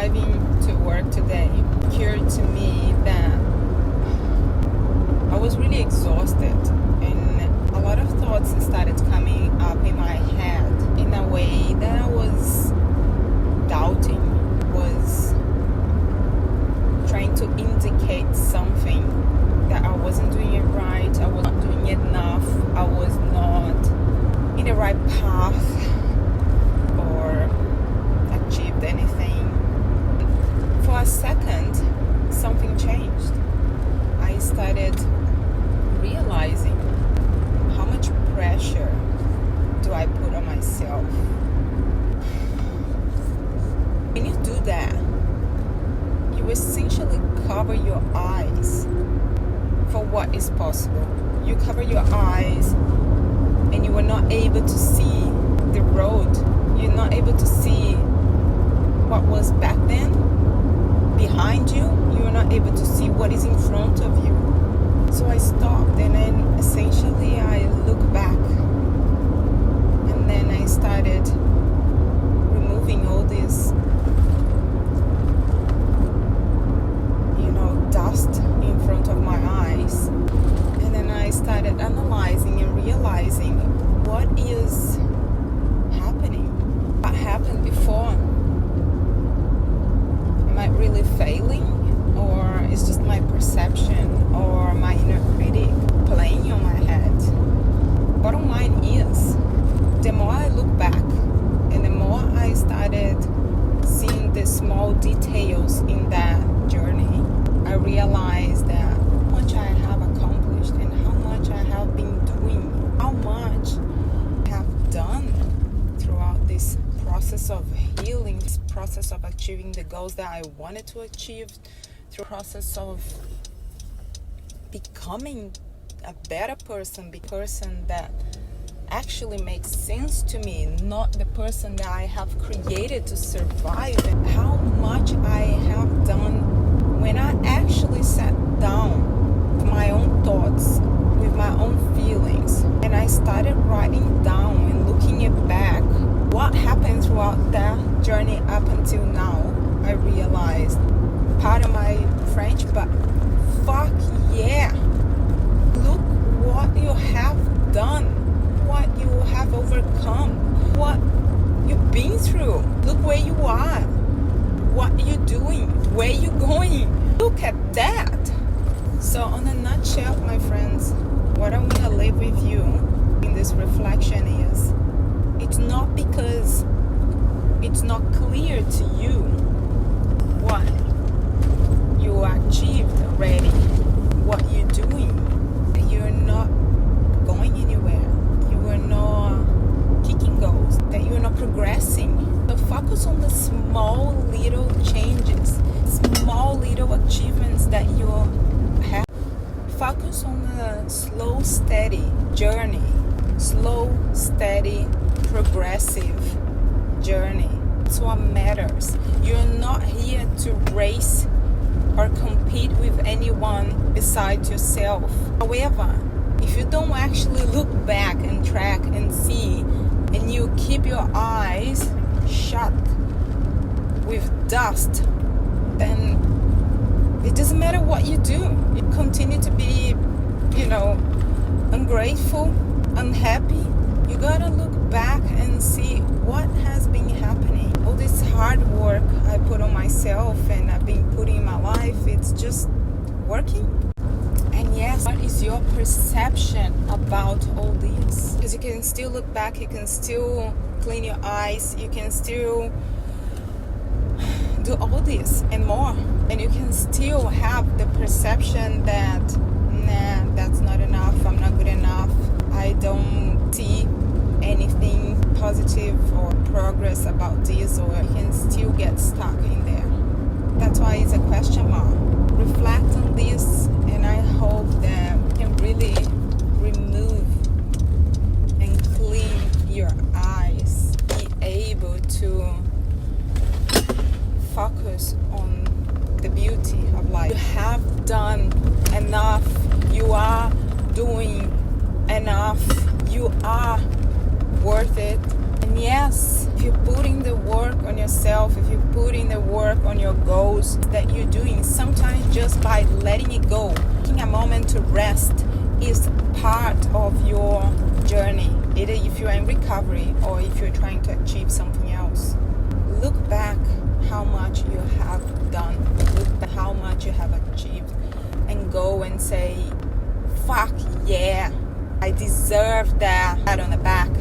driving to work today, it occurred to me that I was really exhausted, and a lot of thoughts started coming up in my head in a way that I was doubting, was trying to indicate something, that I wasn't doing it right, I was not doing it enough, I was not in the right path or achieved anything. For a second, something changed. I started realizing how much pressure do I put on myself. When you do that, you essentially cover your eyes for what is possible. You cover your eyes and you are not able to see the road. You're not able to see what was back then behind you. You are not able to see what is in front of you. So I stopped, and then essentially I looked back, and then I started removing all this dust in front of my eyes, and then I started analyzing and realizing what is happening, what happened before. Am I really failing, or is just my perception or my inner critic playing on my head? Bottom line is, the more I look back and the more I started seeing the small details in that journey, I realized that how much I have accomplished and how much I have been doing, how much I have done throughout this process of healing, this process of achieving the goals that I wanted to achieve, through the process of becoming a better person, the person that actually makes sense to me, not the person that I have created to survive, and how much I have done when I actually sat down with my own thoughts, with my own feelings, and I started writing down and looking it back, what happened throughout that journey up until now, I realized, pardon my French, but fuck yeah, look what you have done, what you have overcome, what you've been through, look where you are, what you're doing, where you're going. Look at that. So in a nutshell, my friends, what I want to leave with you in this reflection is, it's not because it's not clear to you what you achieved already, what you're doing, that you're not going anywhere, you are not kicking goals, that you're not progressing. So focus on the small little changes, small little achievements that you have. Focus on the slow, steady journey, slow, steady, progressive journey. That's what matters. You're not here to race or compete with anyone besides yourself. However, if you don't actually look back and track and see, and you keep your eyes shut with dust, then it doesn't matter what you do. You continue to be, ungrateful, unhappy. You gotta look back and see what has been happening. All this hard work I put on myself and I've been putting in my life, it's just working. And yes, what is your perception about all this? Because you can still look back, you can still clean your eyes, you can still do all this and more, and you can still have the perception that that's not enough, I'm not good enough, I don't see anything positive or progress about this, or you can still get stuck in there. That's why it's a question mark. Reflect on this, and I hope that you can really remove and clean your eyes, be able to focus on the beauty of life. You have done enough, you are doing enough, you are worth it. And yes, if you put in the work on yourself, if you put in the work on your your goals that you're doing. Sometimes just by letting it go, taking a moment to rest is part of your journey, either if you're in recovery or if you're trying to achieve something else. Look back how much you have done, look back how much you have achieved, and go and say, fuck yeah, I deserve that pat on the back.